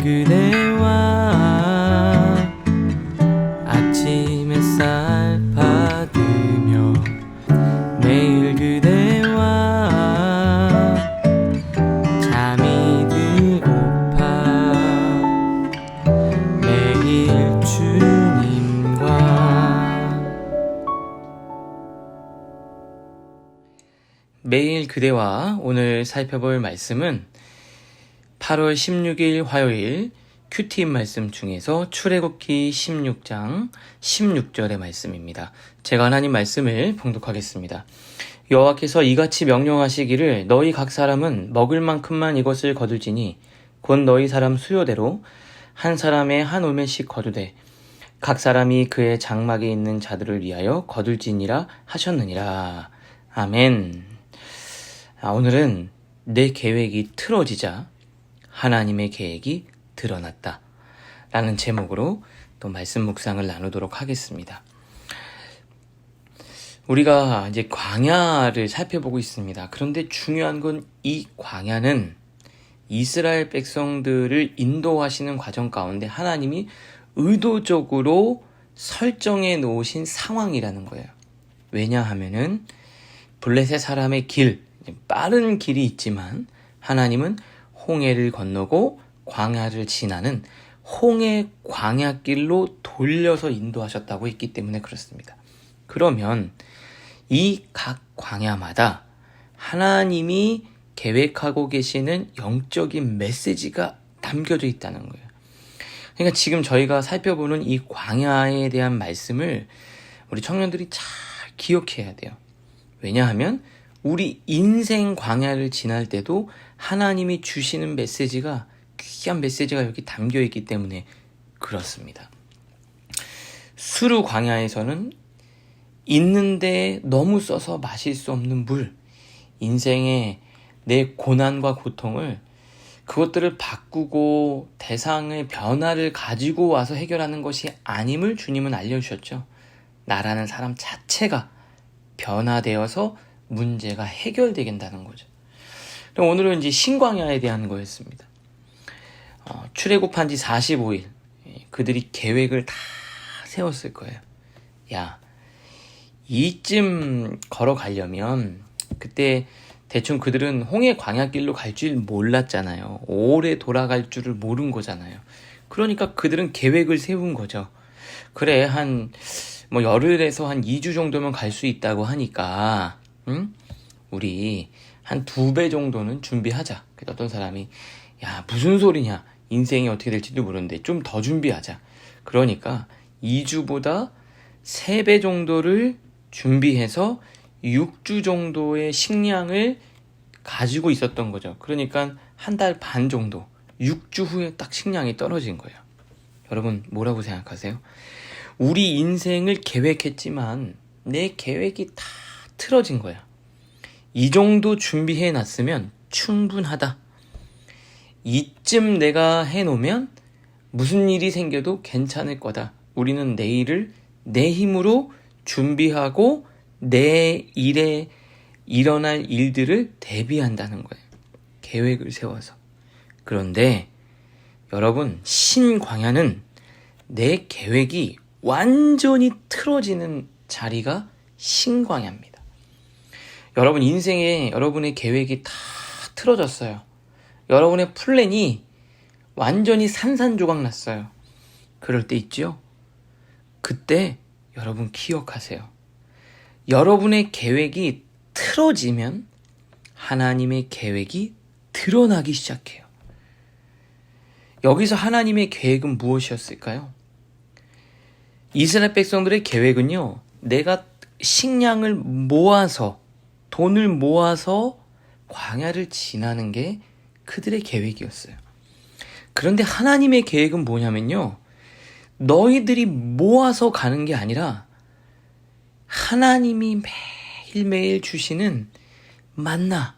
그대와 아침 햇살 받으며 매일 그대와 잠이 들고파 매일 주님과 매일 그대와 오늘 살펴볼 말씀은 8월 16일 화요일 큐티인 말씀 중에서 출애굽기 16장 16절의 말씀입니다. 제가 하나님 말씀을 봉독하겠습니다. 여호와께서 이같이 명령하시기를 너희 각 사람은 먹을 만큼만 이것을 거둘지니 곧 너희 사람 수요대로 한 사람의 한 오멜씩 거두되 각 사람이 그의 장막에 있는 자들을 위하여 거둘지니라 하셨느니라. 아멘. 오늘은 내 계획이 틀어지자 하나님의 계획이 드러났다 라는 제목으로 또 말씀 묵상을 나누도록 하겠습니다. 우리가 이제 광야를 살펴보고 있습니다. 그런데 중요한 건 이 광야는 이스라엘 백성들을 인도하시는 과정 가운데 하나님이 의도적으로 설정해 놓으신 상황이라는 거예요. 왜냐하면은 블레셋 사람의 길, 빠른 길이 있지만 하나님은 홍해를 건너고 광야를 지나는 홍해 광야길로 돌려서 인도하셨다고 했기 때문에 그렇습니다. 그러면 이 각 광야마다 하나님이 계획하고 계시는 영적인 메시지가 담겨져 있다는 거예요. 그러니까 지금 저희가 살펴보는 이 광야에 대한 말씀을 우리 청년들이 잘 기억해야 돼요. 왜냐하면 우리 인생 광야를 지날 때도 하나님이 주시는 메시지가 귀한 메시지가 여기 담겨 있기 때문에 그렇습니다. 수르 광야에서는 있는데 너무 써서 마실 수 없는 물, 인생의 내 고난과 고통을 그것들을 바꾸고 대상의 변화를 가지고 와서 해결하는 것이 아님을 주님은 알려주셨죠. 나라는 사람 자체가 변화되어서 문제가 해결되게 된다는 거죠. 오늘은 이제 신광야에 대한 거였습니다. 출애굽한 지 45일 그들이 계획을 다 세웠을 거예요. 야, 이쯤 걸어가려면 그때 대충 그들은 홍해 광야길로 갈 줄 몰랐잖아요. 오래 돌아갈 줄을 모른 거잖아요. 그러니까 그들은 계획을 세운 거죠. 그래, 열흘에서 한 2주 정도면 갈 수 있다고 하니까 우리 한 2배 정도는 준비하자. 그래서 어떤 사람이 야, 무슨 소리냐, 인생이 어떻게 될지도 모르는데 좀 더 준비하자. 그러니까 2주보다 3배 정도를 준비해서 6주 정도의 식량을 가지고 있었던 거죠. 그러니까 한 달 반 정도, 6주 후에 딱 식량이 떨어진 거예요. 여러분 뭐라고 생각하세요? 우리 인생을 계획했지만 내 계획이 다 틀어진 거야. 이 정도 준비해 놨으면 충분하다. 이쯤 내가 해놓으면 무슨 일이 생겨도 괜찮을 거다. 우리는 내일을 내 힘으로 준비하고 내 일에 일어날 일들을 대비한다는 거예요. 계획을 세워서. 그런데 여러분, 신광야는 내 계획이 완전히 틀어지는 자리가 신광야입니다. 여러분 인생에 여러분의 계획이 다 틀어졌어요. 여러분의 플랜이 완전히 산산조각 났어요. 그럴 때 있죠? 그때 여러분 기억하세요. 여러분의 계획이 틀어지면 하나님의 계획이 드러나기 시작해요. 여기서 하나님의 계획은 무엇이었을까요? 이스라엘 백성들의 계획은요, 내가 식량을 모아서, 돈을 모아서 광야를 지나는 게 그들의 계획이었어요. 그런데 하나님의 계획은 뭐냐면요, 너희들이 모아서 가는 게 아니라 하나님이 매일매일 주시는 만나,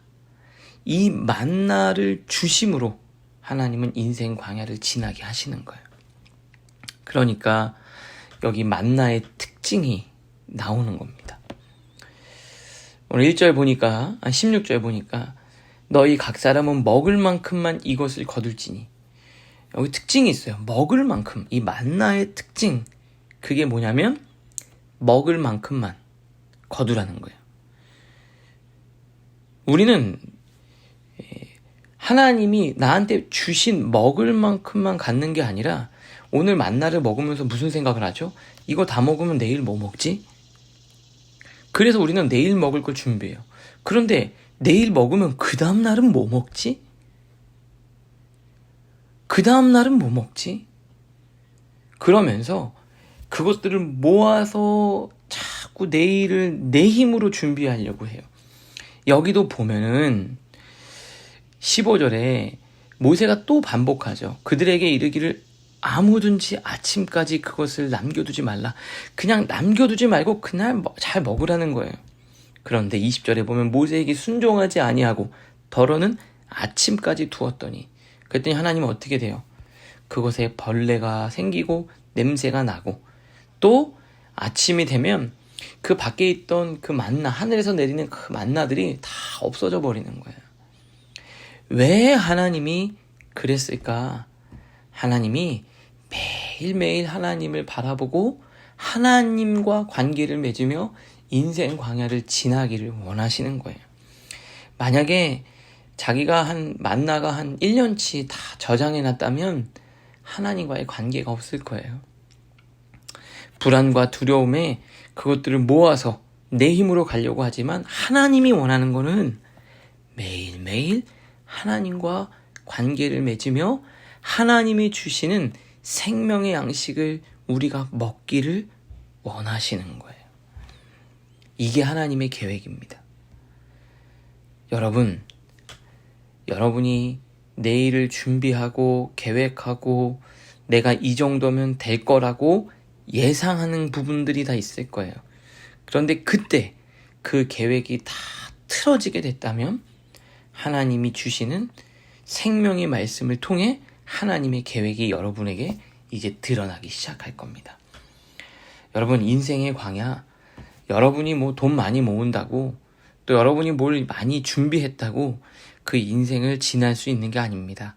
이 만나를 주심으로 하나님은 인생 광야를 지나게 하시는 거예요. 그러니까 여기 만나의 특징이 나오는 겁니다. 오늘 1절 보니까, 16절 보니까 너희 각 사람은 먹을 만큼만 이것을 거둘지니, 여기 특징이 있어요. 먹을 만큼. 이 만나의 특징. 그게 뭐냐면 먹을 만큼만 거두라는 거예요. 우리는 하나님이 나한테 주신 먹을 만큼만 갖는 게 아니라 오늘 만나를 먹으면서 무슨 생각을 하죠? 이거 다 먹으면 내일 뭐 먹지? 그래서 우리는 내일 먹을 걸 준비해요. 그런데 내일 먹으면 그 다음 날은 뭐 먹지? 그 다음 날은 뭐 먹지? 그러면서 그것들을 모아서 자꾸 내일을 내 힘으로 준비하려고 해요. 여기도 보면은 15절에 모세가 또 반복하죠. 그들에게 이르기를 아무든지 아침까지 그것을 남겨두지 말라. 그냥 남겨두지 말고 그날 잘 먹으라는 거예요. 그런데 20절에 보면 모세에게 순종하지 아니하고 덜어는 아침까지 두었더니 그랬더니 하나님은 어떻게 돼요? 그것에 벌레가 생기고 냄새가 나고 또 아침이 되면 그 밖에 있던 그 만나, 하늘에서 내리는 그 만나들이 다 없어져 버리는 거예요. 왜 하나님이 그랬을까? 하나님이 매일매일 하나님을 바라보고 하나님과 관계를 맺으며 인생 광야를 지나기를 원하시는 거예요. 만약에 자기가 만나가 한 1년치 다 저장해 놨다면 하나님과의 관계가 없을 거예요. 불안과 두려움에 그것들을 모아서 내 힘으로 가려고 하지만 하나님이 원하는 거는 매일매일 하나님과 관계를 맺으며 하나님이 주시는 생명의 양식을 우리가 먹기를 원하시는 거예요. 이게 하나님의 계획입니다. 여러분이 내일을 준비하고 계획하고 내가 이 정도면 될 거라고 예상하는 부분들이 다 있을 거예요. 그런데 그때 그 계획이 다 틀어지게 됐다면 하나님이 주시는 생명의 말씀을 통해 하나님의 계획이 여러분에게 이제 드러나기 시작할 겁니다. 여러분, 인생의 광야, 여러분이 뭐 돈 많이 모은다고 또 여러분이 뭘 많이 준비했다고 그 인생을 지날 수 있는 게 아닙니다.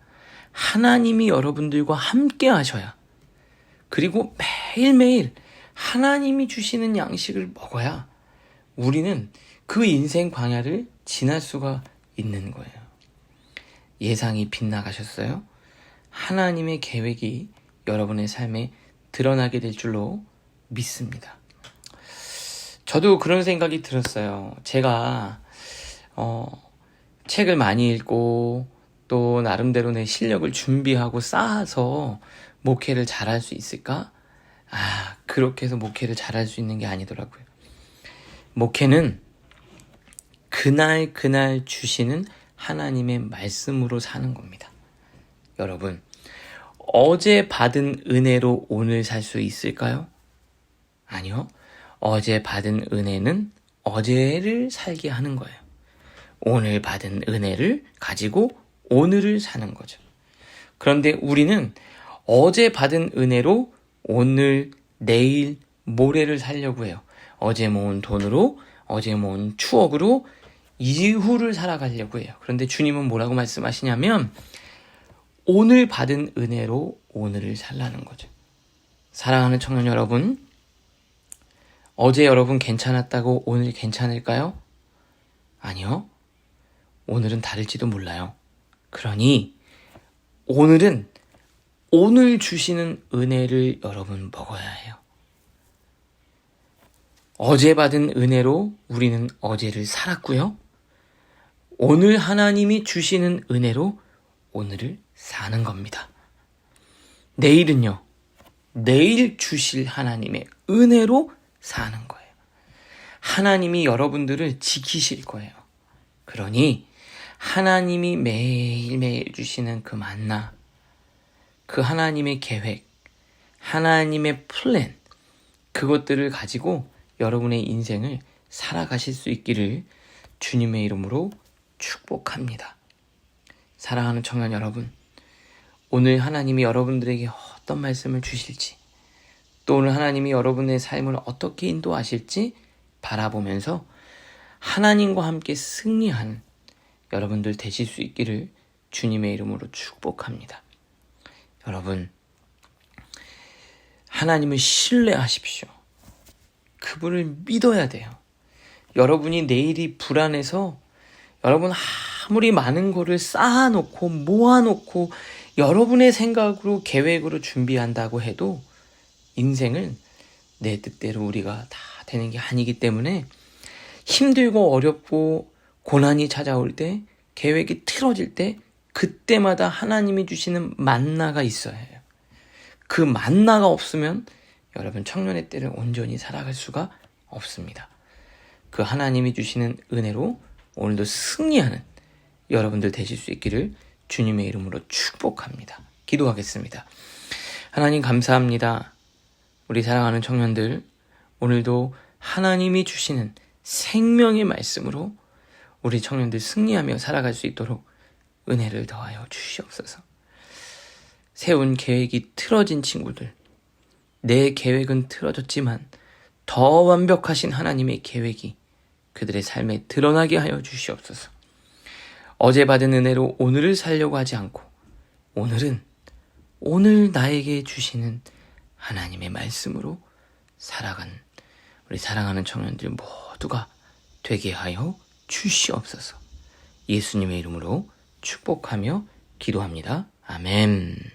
하나님이 여러분들과 함께 하셔야, 그리고 매일매일 하나님이 주시는 양식을 먹어야 우리는 그 인생 광야를 지날 수가 있는 거예요. 예상이 빗나가셨어요? 하나님의 계획이 여러분의 삶에 드러나게 될 줄로 믿습니다. 저도 그런 생각이 들었어요. 제가 책을 많이 읽고 또 나름대로 내 실력을 준비하고 쌓아서 목회를 잘할 수 있을까? 그렇게 해서 목회를 잘할 수 있는 게 아니더라고요. 목회는 그날 주시는 하나님의 말씀으로 사는 겁니다. 여러분, 어제 받은 은혜로 오늘 살 수 있을까요? 아니요. 어제 받은 은혜는 어제를 살게 하는 거예요. 오늘 받은 은혜를 가지고 오늘을 사는 거죠. 그런데 우리는 어제 받은 은혜로 오늘, 내일, 모레를 살려고 해요. 어제 모은 돈으로, 어제 모은 추억으로 이후를 살아가려고 해요. 그런데 주님은 뭐라고 말씀하시냐면 오늘 받은 은혜로 오늘을 살라는 거죠. 사랑하는 청년 여러분, 어제 여러분 괜찮았다고 오늘 괜찮을까요? 아니요. 오늘은 다를지도 몰라요. 그러니 오늘은 오늘 주시는 은혜를 여러분 먹어야 해요. 어제 받은 은혜로 우리는 어제를 살았고요. 오늘 하나님이 주시는 은혜로 오늘을 사는 겁니다. 내일은요, 내일 주실 하나님의 은혜로 사는 거예요. 하나님이 여러분들을 지키실 거예요. 그러니 하나님이 매일매일 주시는 그 만나, 그 하나님의 계획, 하나님의 플랜, 그것들을 가지고 여러분의 인생을 살아가실 수 있기를 주님의 이름으로 축복합니다. 사랑하는 청년 여러분, 오늘 하나님이 여러분들에게 어떤 말씀을 주실지, 또 오늘 하나님이 여러분의 삶을 어떻게 인도하실지 바라보면서 하나님과 함께 승리한 여러분들 되실 수 있기를 주님의 이름으로 축복합니다. 여러분, 하나님을 신뢰하십시오. 그분을 믿어야 돼요. 여러분이 내일이 불안해서 여러분 아무리 많은 거를 쌓아놓고 모아놓고 여러분의 생각으로 계획으로 준비한다고 해도 인생은 내 뜻대로 우리가 다 되는 게 아니기 때문에 힘들고 어렵고 고난이 찾아올 때, 계획이 틀어질 때 그때마다 하나님이 주시는 만나가 있어야 해요. 그 만나가 없으면 여러분 청년의 때를 온전히 살아갈 수가 없습니다. 그 하나님이 주시는 은혜로 오늘도 승리하는 여러분들 되실 수 있기를 주님의 이름으로 축복합니다. 기도하겠습니다. 하나님 감사합니다. 우리 사랑하는 청년들, 오늘도 하나님이 주시는 생명의 말씀으로 우리 청년들 승리하며 살아갈 수 있도록 은혜를 더하여 주시옵소서. 세운 계획이 틀어진 친구들, 내 계획은 틀어졌지만 더 완벽하신 하나님의 계획이 그들의 삶에 드러나게 하여 주시옵소서. 어제 받은 은혜로 오늘을 살려고 하지 않고 오늘은 오늘 나에게 주시는 하나님의 말씀으로 살아간 우리 사랑하는 청년들 모두가 되게 하여 주시옵소서. 예수님의 이름으로 축복하며 기도합니다. 아멘.